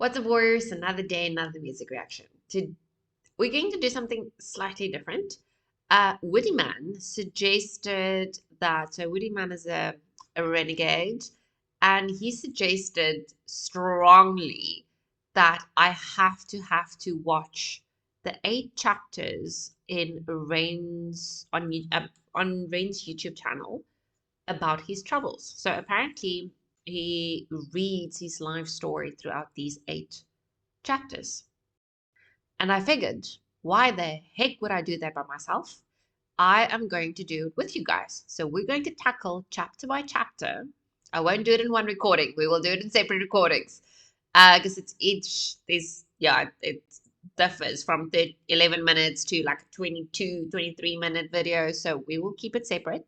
What's up, Warriors? Another day, another music reaction. We're going to do something slightly different. Woodiman suggested that Woodiman is a renegade, and he suggested strongly that I have to watch the 8 chapters in Rain's YouTube channel about his troubles. So apparently he reads his life story throughout these 8 chapters. And I figured, why the heck would I do that by myself? I am going to do it with you guys. So we're going to tackle chapter by chapter. I won't do it in one recording. We will do it in separate recordings. Because it differs from 11 minutes to like a 22, 23-minute video. So we will keep it separate.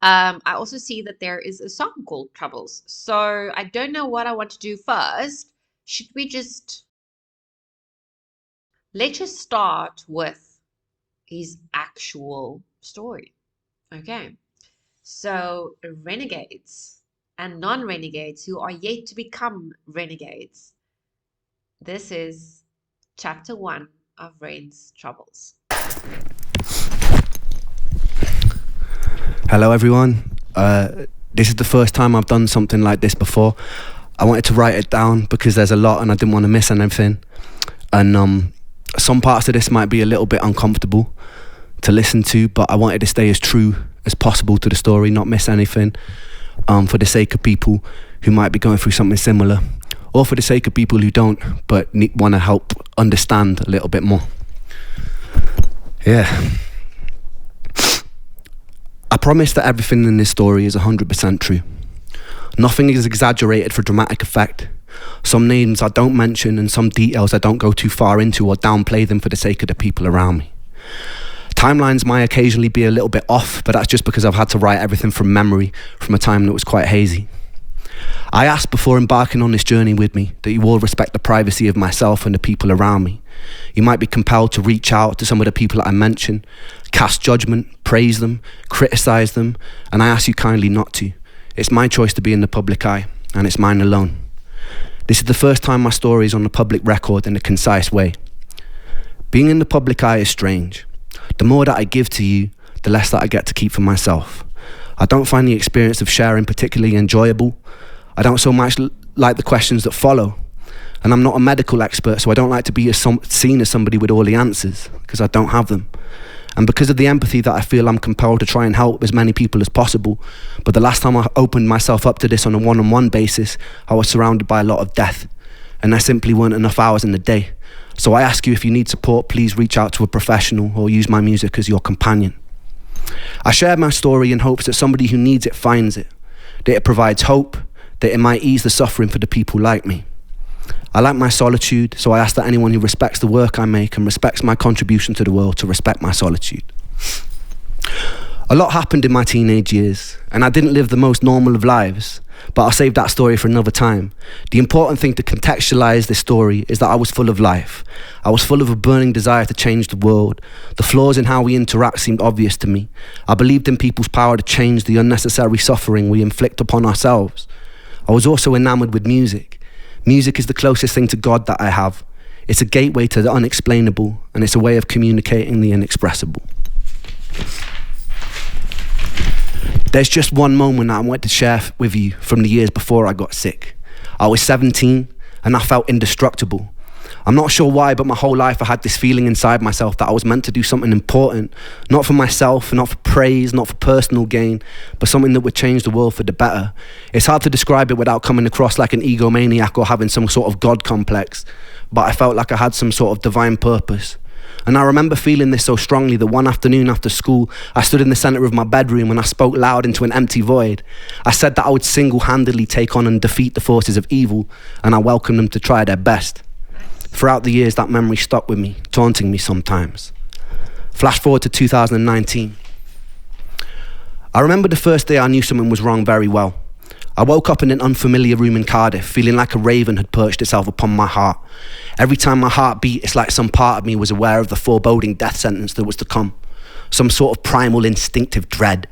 I also see that there is a song called Troubles. So I don't know what I want to do first. Should we let's just start with his actual story. Okay. So renegades and non-renegades who are yet to become renegades. This is chapter 1 of Rain's Troubles. Hello everyone, this is the first time I've done something like this before. I wanted to write it down because there's a lot and I didn't want to miss anything. And some parts of this might be a little bit uncomfortable to listen to, but I wanted to stay as true as possible to the story, not miss anything, for the sake of people who might be going through something similar, or for the sake of people who don't, but want to help understand a little bit more. Yeah. I promise that everything in this story is 100% true. Nothing is exaggerated for dramatic effect. Some names I don't mention and some details I don't go too far into or downplay them for the sake of the people around me. Timelines might occasionally be a little bit off, but that's just because I've had to write everything from memory from a time that was quite hazy. I asked before embarking on this journey with me that you all respect the privacy of myself and the people around me. You might be compelled to reach out to some of the people that I mention, cast judgment, praise them, criticize them, and I ask you kindly not to. It's my choice to be in the public eye, and it's mine alone. This is the first time my story is on the public record in a concise way. Being in the public eye is strange. The more that I give to you, the less that I get to keep for myself. I don't find the experience of sharing particularly enjoyable. I don't so much like the questions that follow. And I'm not a medical expert, so I don't like to be seen as somebody with all the answers, because I don't have them. And because of the empathy that I feel, I'm compelled to try and help as many people as possible. But the last time I opened myself up to this on a one-on-one basis, I was surrounded by a lot of death. And there simply weren't enough hours in the day. So I ask you, if you need support, please reach out to a professional or use my music as your companion. I share my story in hopes that somebody who needs it finds it, that it provides hope, that it might ease the suffering for the people like me. I like my solitude, so I ask that anyone who respects the work I make and respects my contribution to the world to respect my solitude. A lot happened in my teenage years, and I didn't live the most normal of lives, but I'll save that story for another time. The important thing to contextualize this story is that I was full of life. I was full of a burning desire to change the world. The flaws in how we interact seemed obvious to me. I believed in people's power to change the unnecessary suffering we inflict upon ourselves. I was also enamored with music. Music is the closest thing to God that I have. It's a gateway to the unexplainable, and it's a way of communicating the inexpressible. There's just one moment that I want to share with you from the years before I got sick. I was 17 and I felt indestructible. I'm not sure why, but my whole life I had this feeling inside myself that I was meant to do something important, not for myself, not for praise, not for personal gain, but something that would change the world for the better. It's hard to describe it without coming across like an egomaniac or having some sort of God complex, but I felt like I had some sort of divine purpose. And I remember feeling this so strongly that one afternoon after school, I stood in the center of my bedroom and I spoke loud into an empty void. I said that I would single-handedly take on and defeat the forces of evil, and I welcomed them to try their best. Throughout the years, that memory stuck with me, taunting me sometimes. Flash forward to 2019. I remember the first day I knew something was wrong very well. I woke up in an unfamiliar room in Cardiff, feeling like a raven had perched itself upon my heart. Every time my heart beat, it's like some part of me was aware of the foreboding death sentence that was to come. Some sort of primal instinctive dread.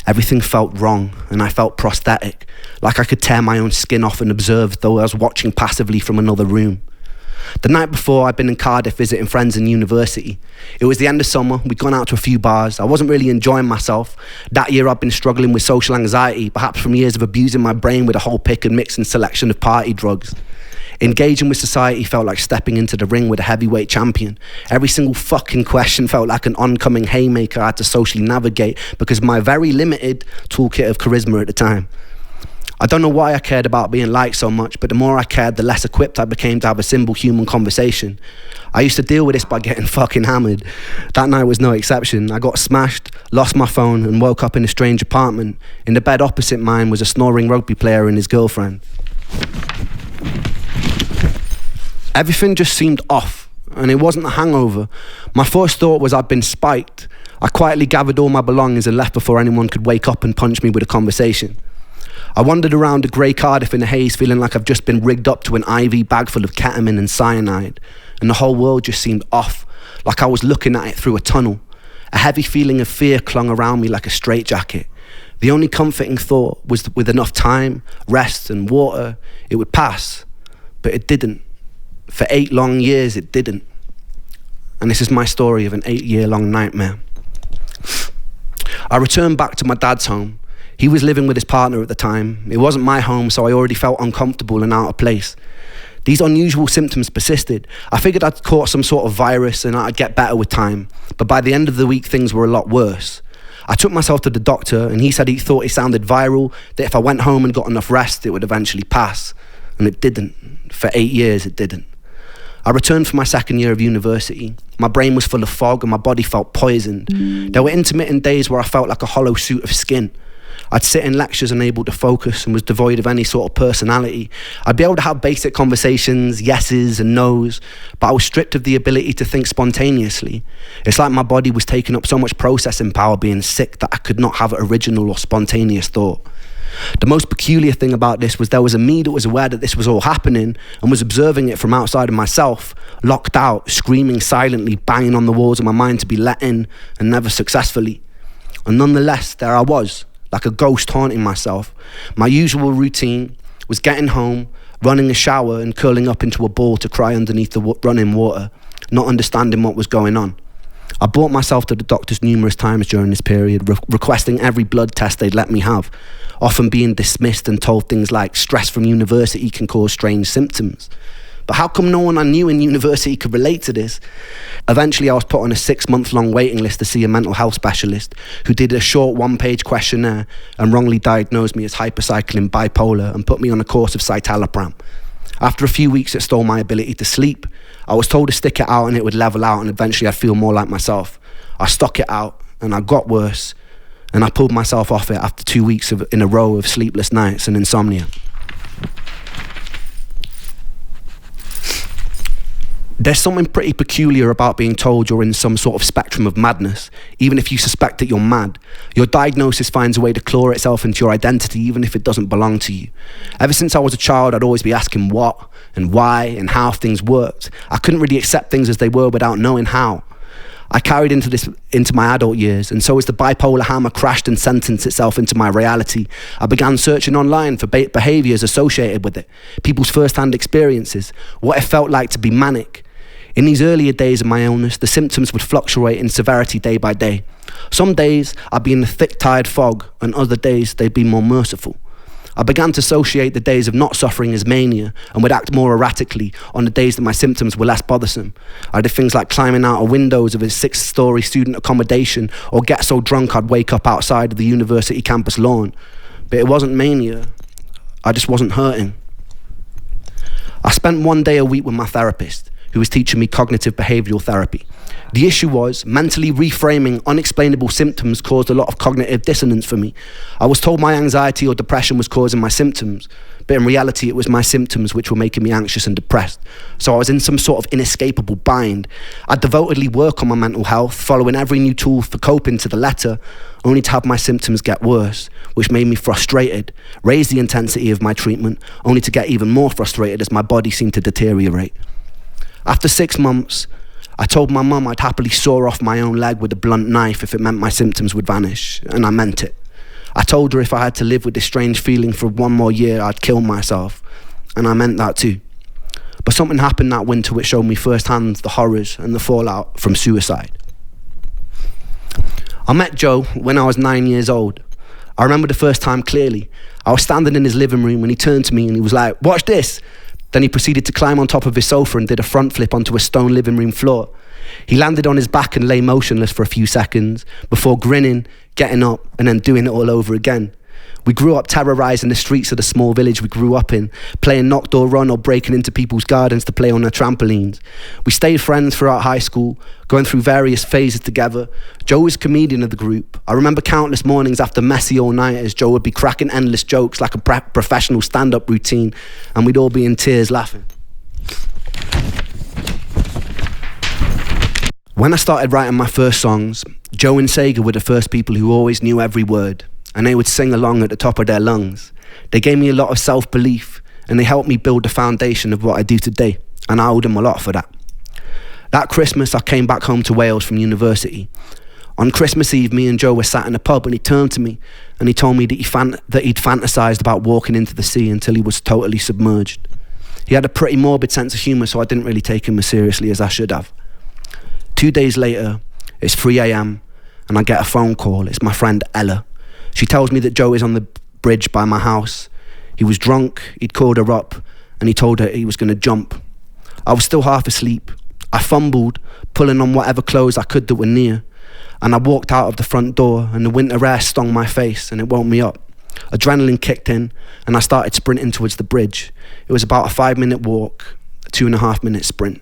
Everything felt wrong, and I felt prosthetic, like I could tear my own skin off and observe though I was watching passively from another room. The night before, I'd been in Cardiff visiting friends in university. It was the end of summer, we'd gone out to a few bars. I wasn't really enjoying myself. That year I'd been struggling with social anxiety, perhaps from years of abusing my brain with a whole pick and mix and selection of party drugs. Engaging with society felt like stepping into the ring with a heavyweight champion. Every single fucking question felt like an oncoming haymaker I had to socially navigate because of my very limited toolkit of charisma at the time. I don't know why I cared about being liked so much, but the more I cared, the less equipped I became to have a simple human conversation. I used to deal with this by getting fucking hammered. That night was no exception. I got smashed, lost my phone, and woke up in a strange apartment. In the bed opposite mine was a snoring rugby player and his girlfriend. Everything just seemed off, and it wasn't a hangover. My first thought was I'd been spiked. I quietly gathered all my belongings and left before anyone could wake up and punch me with a conversation. I wandered around the grey Cardiff in the haze, feeling like I've just been rigged up to an IV bag full of ketamine and cyanide, and the whole world just seemed off, like I was looking at it through a tunnel. A heavy feeling of fear clung around me like a straitjacket. The only comforting thought was that with enough time, rest and water, it would pass. But it didn't. For 8 long years, it didn't. And this is my story of an 8-year-long nightmare. I returned back to my dad's home. He was living with his partner at the time. It wasn't my home, so I already felt uncomfortable and out of place. These unusual symptoms persisted. I figured I'd caught some sort of virus and I'd get better with time. But by the end of the week, things were a lot worse. I took myself to the doctor and he said he thought it sounded viral, that if I went home and got enough rest, it would eventually pass. And it didn't. For 8 years, it didn't. I returned for my second year of university. My brain was full of fog and my body felt poisoned. There were intermittent days where I felt like a hollow suit of skin. I'd sit in lectures unable to focus and was devoid of any sort of personality. I'd be able to have basic conversations, yeses and nos, but I was stripped of the ability to think spontaneously. It's like my body was taking up so much processing power being sick that I could not have original or spontaneous thought. The most peculiar thing about this was there was a me that was aware that this was all happening and was observing it from outside of myself, locked out, screaming silently, banging on the walls of my mind to be let in, and never successfully. And nonetheless, there I was, like a ghost haunting myself. My usual routine was getting home, running a shower and curling up into a ball to cry underneath the running water, not understanding what was going on. I brought myself to the doctors numerous times during this period, requesting every blood test they'd let me have, often being dismissed and told things like stress from university can cause strange symptoms. But how come no one I knew in university could relate to this? Eventually I was put on a 6-month-long waiting list to see a mental health specialist who did a short 1-page questionnaire and wrongly diagnosed me as hypercycling bipolar and put me on a course of citalopram. After a few weeks, it stole my ability to sleep. I was told to stick it out and it would level out and eventually I'd feel more like myself. I stuck it out and I got worse, and I pulled myself off it after 2 weeks in a row of sleepless nights and insomnia. There's something pretty peculiar about being told you're in some sort of spectrum of madness, even if you suspect that you're mad. Your diagnosis finds a way to claw itself into your identity, even if it doesn't belong to you. Ever since I was a child, I'd always be asking what and why and how things worked. I couldn't really accept things as they were without knowing how. I carried into my adult years, and so as the bipolar hammer crashed and sentenced itself into my reality, I began searching online for behaviours associated with it, people's first-hand experiences, what it felt like to be manic. In these earlier days of my illness, the symptoms would fluctuate in severity day by day. Some days I'd be in a thick, tired fog, and other days they'd be more merciful. I began to associate the days of not suffering as mania and would act more erratically on the days that my symptoms were less bothersome. I did things like climbing out of windows of a 6-story student accommodation or get so drunk I'd wake up outside of the university campus lawn. But it wasn't mania, I just wasn't hurting. I spent 1 day a week with my therapist, who was teaching me cognitive behavioural therapy. The issue was, mentally reframing unexplainable symptoms caused a lot of cognitive dissonance for me. I was told my anxiety or depression was causing my symptoms, but in reality it was my symptoms which were making me anxious and depressed. So I was in some sort of inescapable bind. I'd devotedly work on my mental health, following every new tool for coping to the letter, only to have my symptoms get worse, which made me frustrated, raise the intensity of my treatment, only to get even more frustrated as my body seemed to deteriorate. After 6 months, I told my mum I'd happily saw off my own leg with a blunt knife if it meant my symptoms would vanish, and I meant it. I told her if I had to live with this strange feeling for one more year, I'd kill myself. And I meant that too. But something happened that winter which showed me firsthand the horrors and the fallout from suicide. I met Joe when I was 9 years old. I remember the first time clearly. I was standing in his living room and he turned to me and he was like, "Watch this." Then he proceeded to climb on top of his sofa and did a front flip onto a stone living room floor. He landed on his back and lay motionless for a few seconds before grinning, getting up, and then doing it all over again. We grew up terrorising the streets of the small village we grew up in, playing knock door run or breaking into people's gardens to play on their trampolines. We stayed friends throughout high school, going through various phases together. Joe was comedian of the group. I remember countless mornings after messy all-nighters, Joe would be cracking endless jokes like a professional stand-up routine, and we'd all be in tears laughing. When I started writing my first songs, Joe and Sega were the first people who always knew every word, and they would sing along at the top of their lungs. They gave me a lot of self-belief, and they helped me build the foundation of what I do today, and I owe them a lot for that. That Christmas, I came back home to Wales from university. On Christmas Eve, me and Joe were sat in a pub, and he turned to me, and he told me that he'd fantasised about walking into the sea until he was totally submerged. He had a pretty morbid sense of humour, so I didn't really take him as seriously as I should have. 2 days later, it's 3 a.m, and I get a phone call. It's my friend Ella. She tells me that Joe is on the bridge by my house. He was drunk, he'd called her up, and he told her he was going to jump. I was still half asleep. I fumbled, pulling on whatever clothes I could that were near, and I walked out of the front door, and the winter air stung my face, and it woke me up. Adrenaline kicked in, and I started sprinting towards the bridge. It was about a 5-minute walk, a 2.5-minute sprint.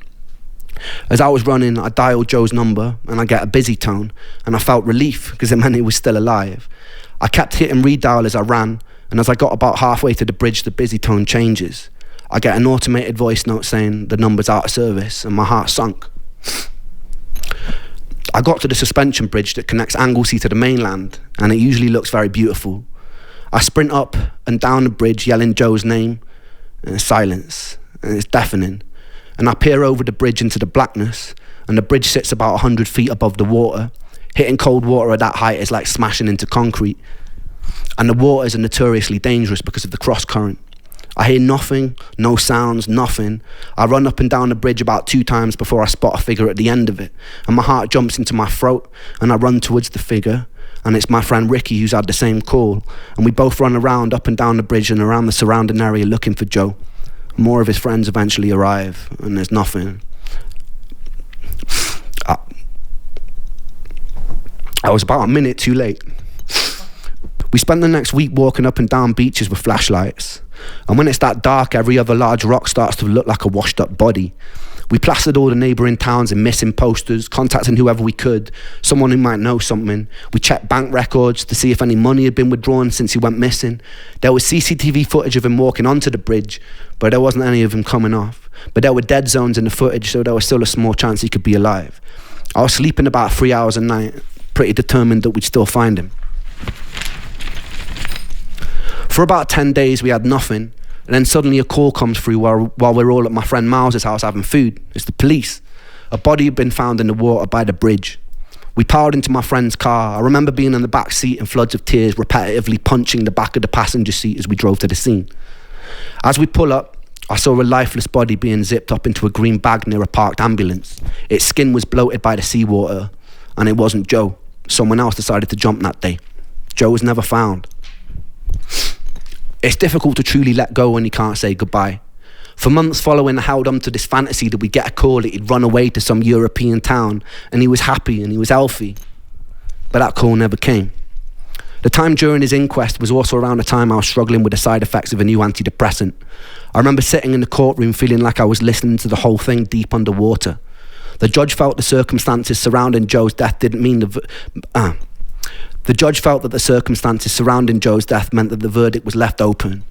As I was running, I dialed Joe's number, and I get a busy tone, and I felt relief because it meant he was still alive. I kept hitting redial as I ran, and as I got about halfway to the bridge, the busy tone changes. I get an automated voice note saying the number's out of service, and my heart sunk. I got to the suspension bridge that connects Anglesey to the mainland, and it usually looks very beautiful. I sprint up and down the bridge yelling Joe's name, and there's silence, and it's deafening. And I peer over the bridge into the blackness, and the bridge sits about 100 feet above the water. Hitting cold water at that height is like smashing into concrete. And the waters are notoriously dangerous because of the cross current. I hear nothing, no sounds, nothing. I run up and down the bridge about 2 times before I spot a figure at the end of it, and my heart jumps into my throat, and I run towards the figure, and it's my friend Ricky who's had the same call, and we both run around up and down the bridge and around the surrounding area looking for Joe. More of his friends eventually arrive, and there's nothing. I was about a minute too late. We spent the next week walking up and down beaches with flashlights, and when it's that dark, every other large rock starts to look like a washed up body. We plastered all the neighbouring towns in missing posters, contacting whoever we could, someone who might know something. We checked bank records to see if any money had been withdrawn since he went missing. There was CCTV footage of him walking onto the bridge, but there wasn't any of him coming off. But there were dead zones in the footage, so there was still a small chance he could be alive. I was sleeping about 3 hours a night, pretty determined that we'd still find him. For about 10 days we had nothing, and then suddenly a call comes through while we're all at my friend Miles's house having food. It's the police. A body had been found in the water by the bridge. We piled into my friend's car. I remember being in the back seat in floods of tears, repetitively punching the back of the passenger seat as we drove to the scene. As we pull up, I saw a lifeless body being zipped up into a green bag near a parked ambulance. Its skin was bloated by the seawater, and it wasn't Joe. Someone else decided to jump that day. Joe was never found. It's difficult to truly let go when you can't say goodbye. For months following, I held on to this fantasy that we'd get a call that he'd run away to some European town, and he was happy and he was healthy. But that call never came. The time during his inquest was also around the time I was struggling with the side effects of a new antidepressant. I remember sitting in the courtroom feeling like I was listening to the whole thing deep underwater. The judge felt the circumstances surrounding Joe's death didn't mean The judge felt that the circumstances surrounding Joe's death meant that the verdict was left open.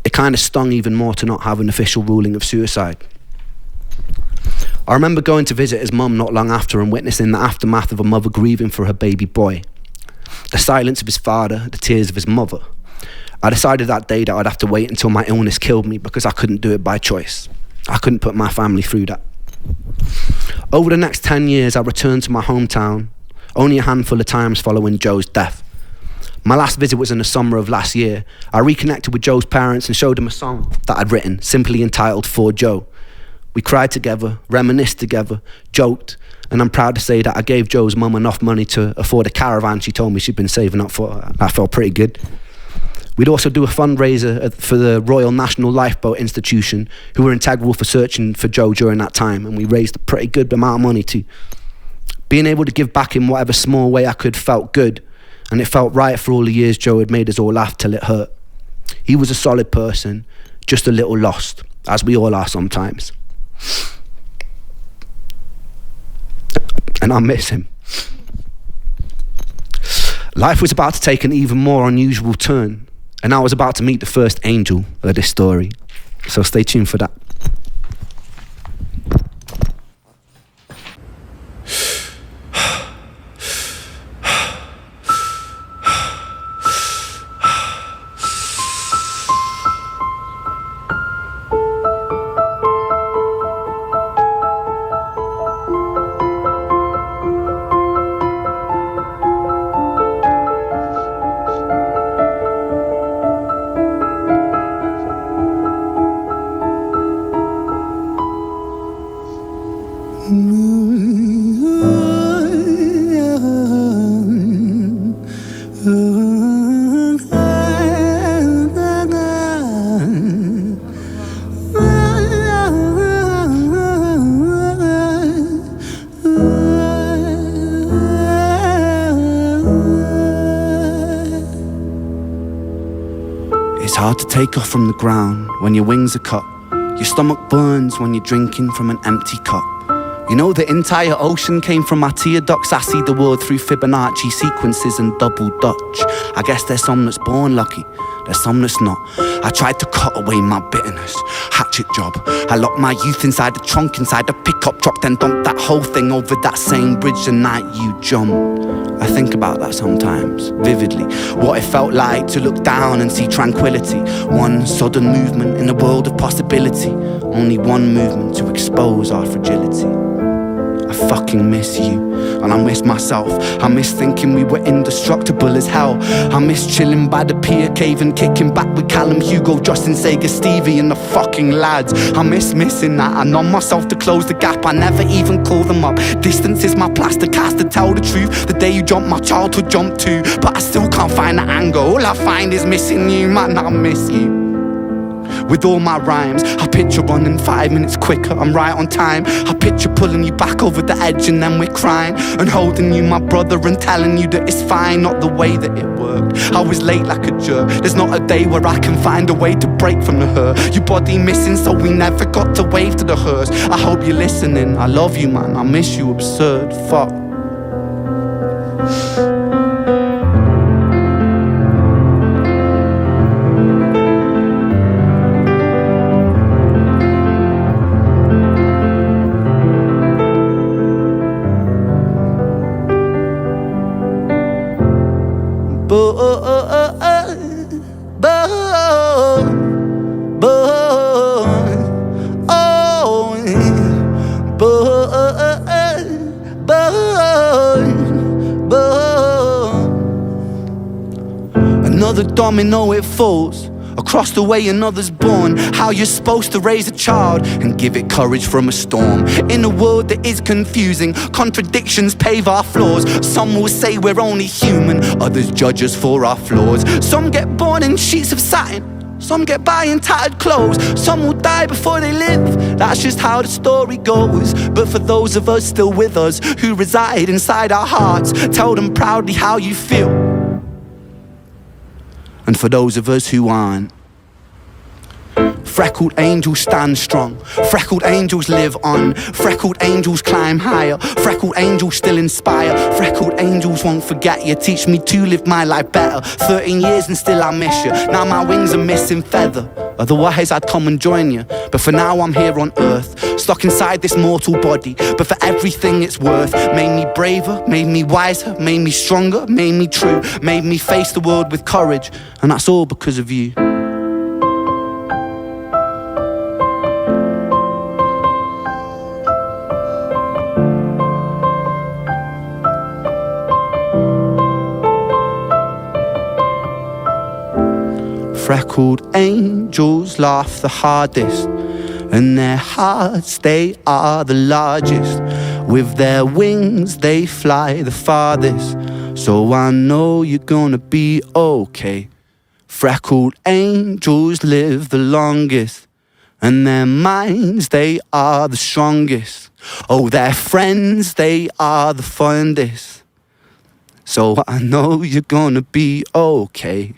It kind of stung even more to not have an official ruling of suicide. I remember going to visit his mum not long after and witnessing the aftermath of a mother grieving for her baby boy. The silence of his father, the tears of his mother. I decided that day that I'd have to wait until my illness killed me because I couldn't do it by choice. I couldn't put my family through that. Over the next 10 years, I returned to my hometown, only a handful of times following Joe's death. My last visit was in the summer of last year. I reconnected with Joe's parents and showed them a song that I'd written, simply entitled For Joe. We cried together, reminisced together, joked, and I'm proud to say that I gave Joe's mum enough money to afford a caravan she told me she'd been saving up for. That felt pretty good. We'd also do a fundraiser for the Royal National Lifeboat Institution, who were integral for searching for Joe during that time, and we raised a pretty good amount of money too. Being able to give back in whatever small way I could felt good, and it felt right for all the years Joe had made us all laugh till it hurt. He was a solid person, just a little lost, as we all are sometimes. And I miss him. Life was about to take an even more unusual turn, and I was about to meet the first angel of this story. So stay tuned for that. It's hard to take off from the ground when your wings are cut. Your stomach burns when you're drinking from an empty cup. You know the entire ocean came from my tear ducts. I see the world through Fibonacci sequences and double Dutch. I guess there's some that's born lucky, there's some that's not. I tried to cut away my bitterness, hatchet job. I locked my youth inside the trunk, inside the pickup truck, then dumped that whole thing over that same bridge the night you jumped. I think about that sometimes, vividly. What it felt like to look down and see tranquility. One sudden movement in a world of possibility. Only one movement to expose our fragility. I fucking miss you, and I miss myself. I miss thinking we were indestructible as hell. I miss chilling by the pier cave and kicking back with Callum, Hugo, Justin, Sega, Stevie and the fucking lads. I miss missing that. I numb myself to close the gap. I never even call them up. Distance is my plaster cast to tell the truth. The day you jumped, my childhood jumped too. But I still can't find the angle. All I find is missing you, man, I miss you. With all my rhymes, I picture running 5 minutes quicker, I'm right on time. I picture pulling you back over the edge and then we're crying, and holding you, my brother, and telling you that it's fine, not the way that it worked. I was late like a jerk, there's not a day where I can find a way to break from the hurt. Your body missing, so we never got to wave to the hearse. I hope you're listening, I love you, man, I miss you, absurd, fuck. Another domino, it falls. Across the way another's born. How you're supposed to raise a child and give it courage from a storm. In a world that is confusing, contradictions pave our flaws. Some will say we're only human, others judge us for our flaws. Some get born in sheets of satin, some get by in tattered clothes. Some will die before they live, that's just how the story goes. But for those of us still with us, who reside inside our hearts, tell them proudly how you feel. And for those of us who aren't, freckled angels stand strong, freckled angels live on, freckled angels climb higher, freckled angels still inspire, freckled angels won't forget you, teach me to live my life better. 13 years and still I miss you, now my wings are missing feather. Otherwise I'd come and join you, but for now I'm here on earth, stuck inside this mortal body. But for everything it's worth, made me braver, made me wiser, made me stronger, made me true, made me face the world with courage, and that's all because of you. Freckled angels laugh the hardest, and their hearts, they are the largest. With their wings, they fly the farthest. So I know you're gonna be okay. Freckled angels live the longest, and their minds, they are the strongest. Oh, their friends, they are the fondest. So I know you're gonna be okay.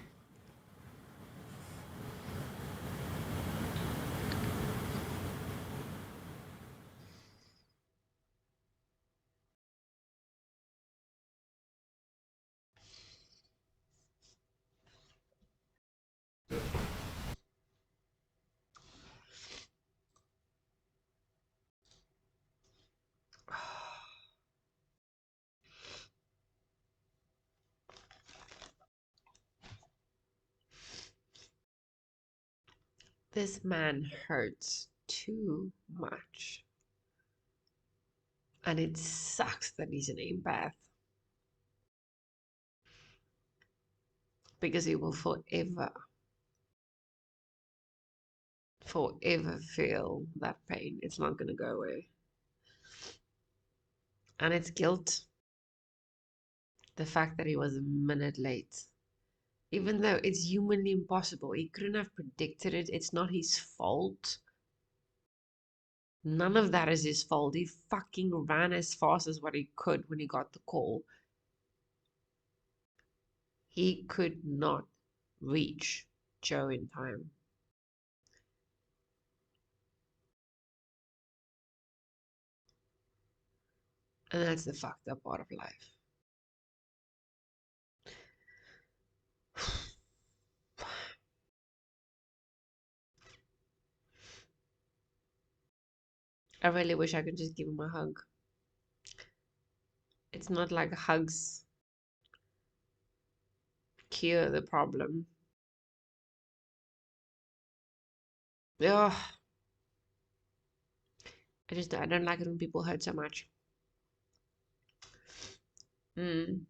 This man hurts too much. And it sucks that he's an empath. Because he will forever feel that pain. It's not going to go away. And it's guilt. The fact that he was a minute late. Even though it's humanly impossible. He couldn't have predicted it. It's not his fault. None of that is his fault. He fucking ran as fast as what he could when he got the call. He could not reach Joe in time. And that's the fucked up part of life. I really wish I could just give him a hug. It's not like hugs cure the problem. Ugh. I don't like it when people hurt so much. Mm.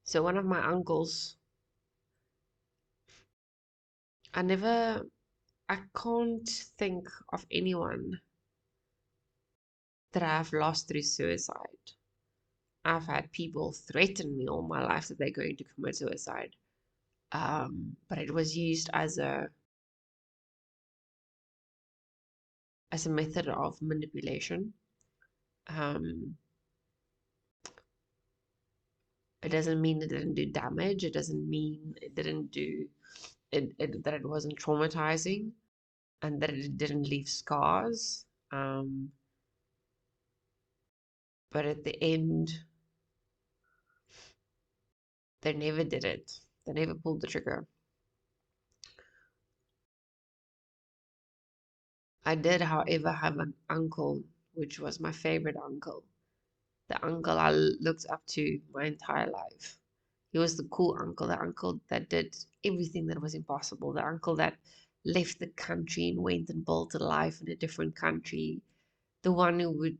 So one of my uncles, I can't think of anyone that I've lost through suicide. I've had people threaten me all my life that they're going to commit suicide. But it was used as a method of manipulation. Um, it doesn't mean it didn't do damage. It doesn't mean it didn't do that it wasn't traumatizing and that it didn't leave scars. But at the end, they never did it. They never pulled the trigger. I did, however, have an uncle, which was my favorite uncle. The uncle I looked up to my entire life. He was the cool uncle, the uncle that did everything that was impossible, the uncle that left the country and went and built a life in a different country, the one who would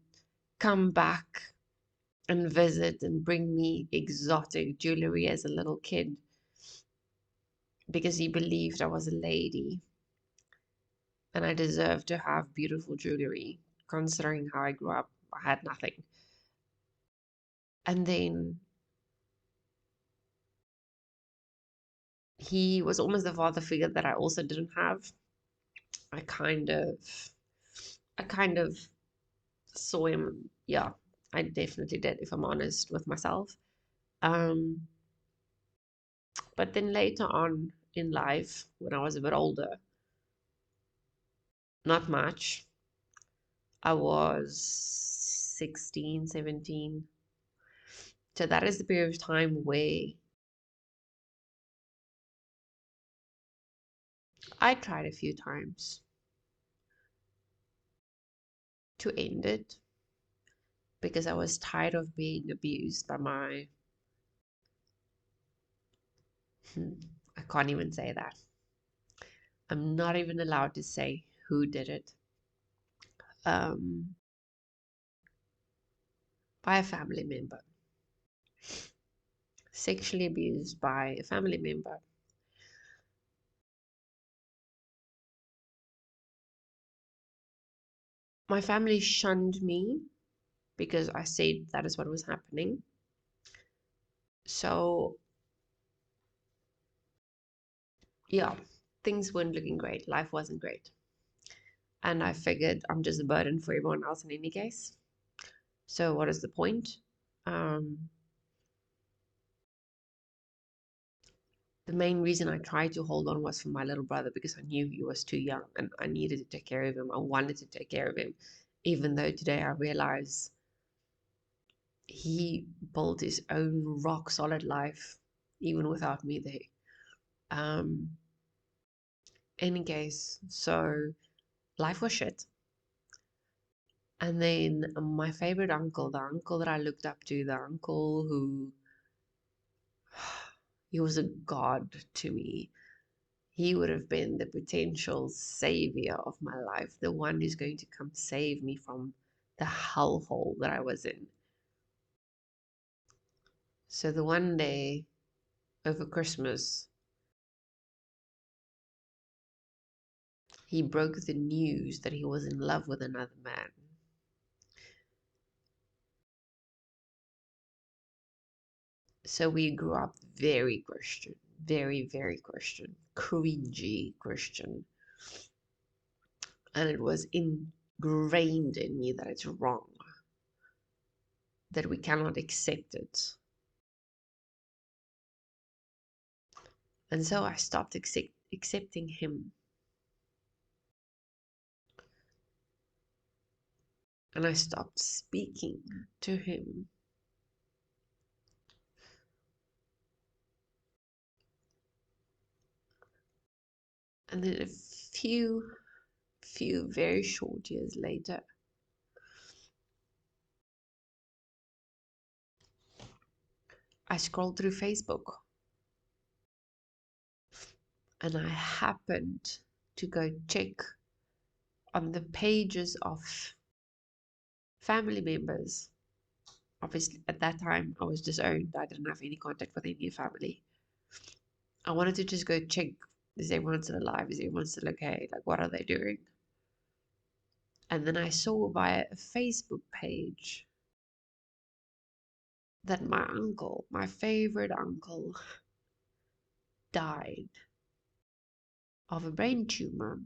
come back and visit and bring me exotic jewelry as a little kid because he believed I was a lady and I deserved to have beautiful jewelry, considering how I grew up. I had nothing. And then he was almost the father figure that I also didn't have. I kind of saw him. Yeah, I definitely did, if I'm honest with myself. Um, but then later on in life, when I was a bit older, not much, I was 16, 17. So that is the period of time where I tried a few times to end it because I was tired of being abused by my, I can't even say that. I'm not even allowed to say who did it. by a family member, sexually abused by a family member. My family shunned me because I said that is what was happening. So, yeah, things weren't looking great. Life wasn't great. And I figured I'm just a burden for everyone else in any case. So, what is the point? Um, the main reason I tried to hold on was for my little brother because I knew he was too young and I needed to take care of him. I wanted to take care of him, even though today I realize he built his own rock solid life even without me there. Any case, so life was shit. And then my favorite uncle, the uncle that I looked up to, the uncle who he was a god to me. He would have been the potential savior of my life, the one who's going to come save me from the hellhole that I was in. So the one day over Christmas, he broke the news that he was in love with another man. So we grew up very Christian, very, very Christian, cringy Christian. And it was ingrained in me that it's wrong, that we cannot accept it. And so I stopped accepting him. And I stopped speaking to him. And then a few very short years later, I scrolled through Facebook and I happened to go check on the pages of family members. Obviously, at that time, I was disowned. I didn't have any contact with any family. I wanted to just go check, is everyone still alive? Is everyone still okay? Like, what are they doing? And then I saw via a Facebook page that my uncle, my favorite uncle, died of a brain tumor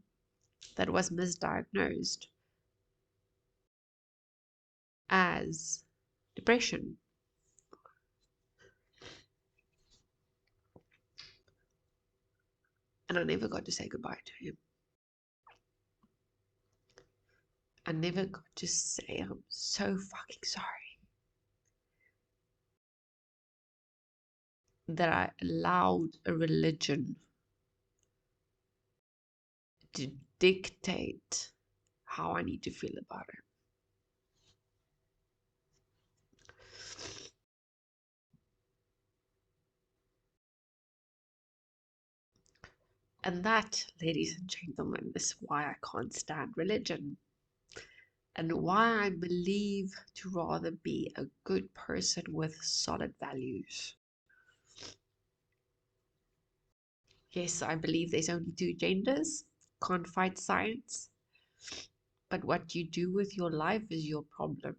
that was misdiagnosed as depression. And I never got to say goodbye to him. I never got to say, I'm so fucking sorry that I allowed a religion to dictate how I need to feel about it. And that, ladies and gentlemen, is why I can't stand religion. And why I believe to rather be a good person with solid values. Yes, I believe there's only two genders. Can't fight science. But what you do with your life is your problem.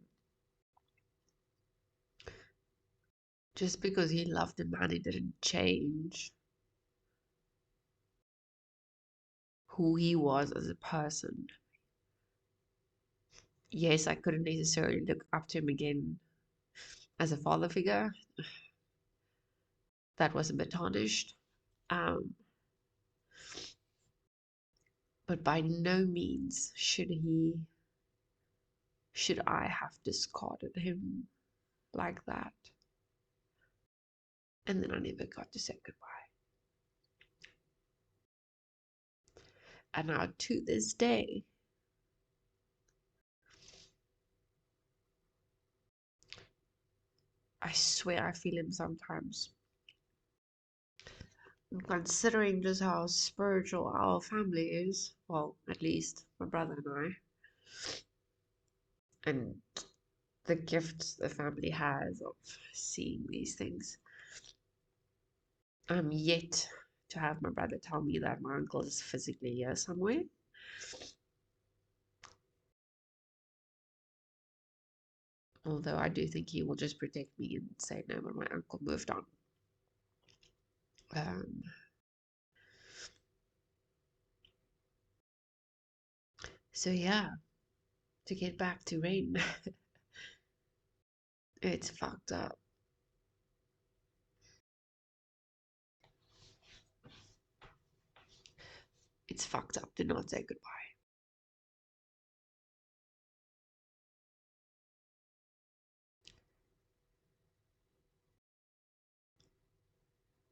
Just because he loved a man, he didn't change who he was as a person. Yes, I couldn't necessarily look up to him again as a father figure. That was a bit tarnished. Um, but by no means should I have discarded him like that. And then I never got to say goodbye. And now to this day, I swear I feel him sometimes. Considering just how spiritual our family is, well, at least my brother and I, and the gift the family has of seeing these things. I'm yet to have my brother tell me that my uncle is physically here somewhere. Although I do think he will just protect me and say, no, but my uncle moved on. Um, so yeah, to get back to Rain, it's fucked up. It's fucked up to not say goodbye.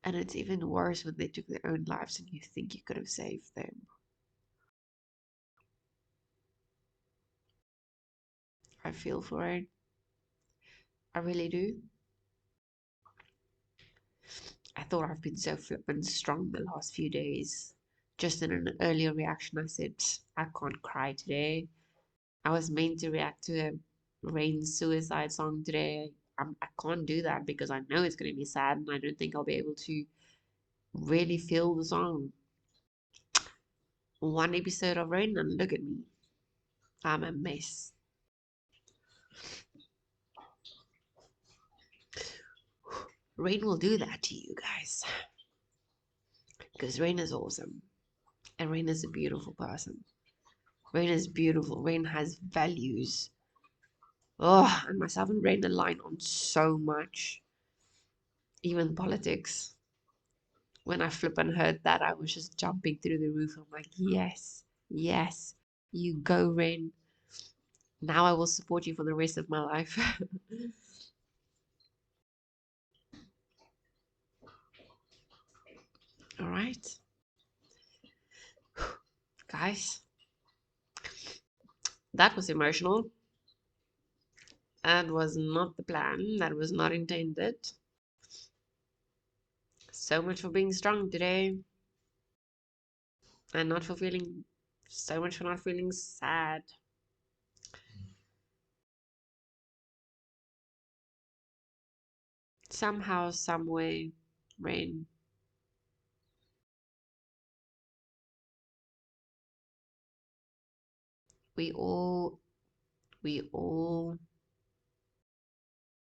And it's even worse when they took their own lives and you think you could have saved them. I feel for it. I really do. I thought I've been so flippin' strong the last few days. Just in an earlier reaction, I said, I can't cry today. I was meant to react to a Rain's suicide song today. I can't do that because I know it's going to be sad and I don't think I'll be able to really feel the song. One episode of Rain and look at me. I'm a mess. Rain will do that to you guys. Because Rain is awesome. And Rain is a beautiful person. Rain is beautiful. Rain has values. Oh, and myself and Rain align on so much. Even politics. When I flip and heard that, I was just jumping through the roof. I'm like, yes, yes, you go, Rain. Now I will support you for the rest of my life. All right. Guys, that was emotional. That was not the plan. That was not intended. So much for being strong today. And not for feeling, so much for not feeling sad. Somehow, some way, Rain, we all, we all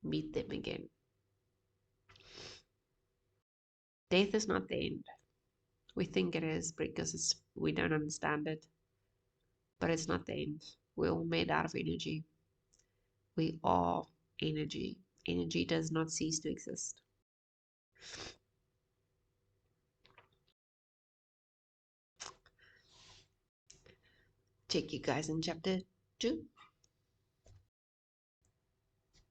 meet them again. Death is not the end. We think it is because we don't understand it. But it's not the end. We're all made out of energy. We are energy. Energy does not cease to exist. Check you guys in chapter 2.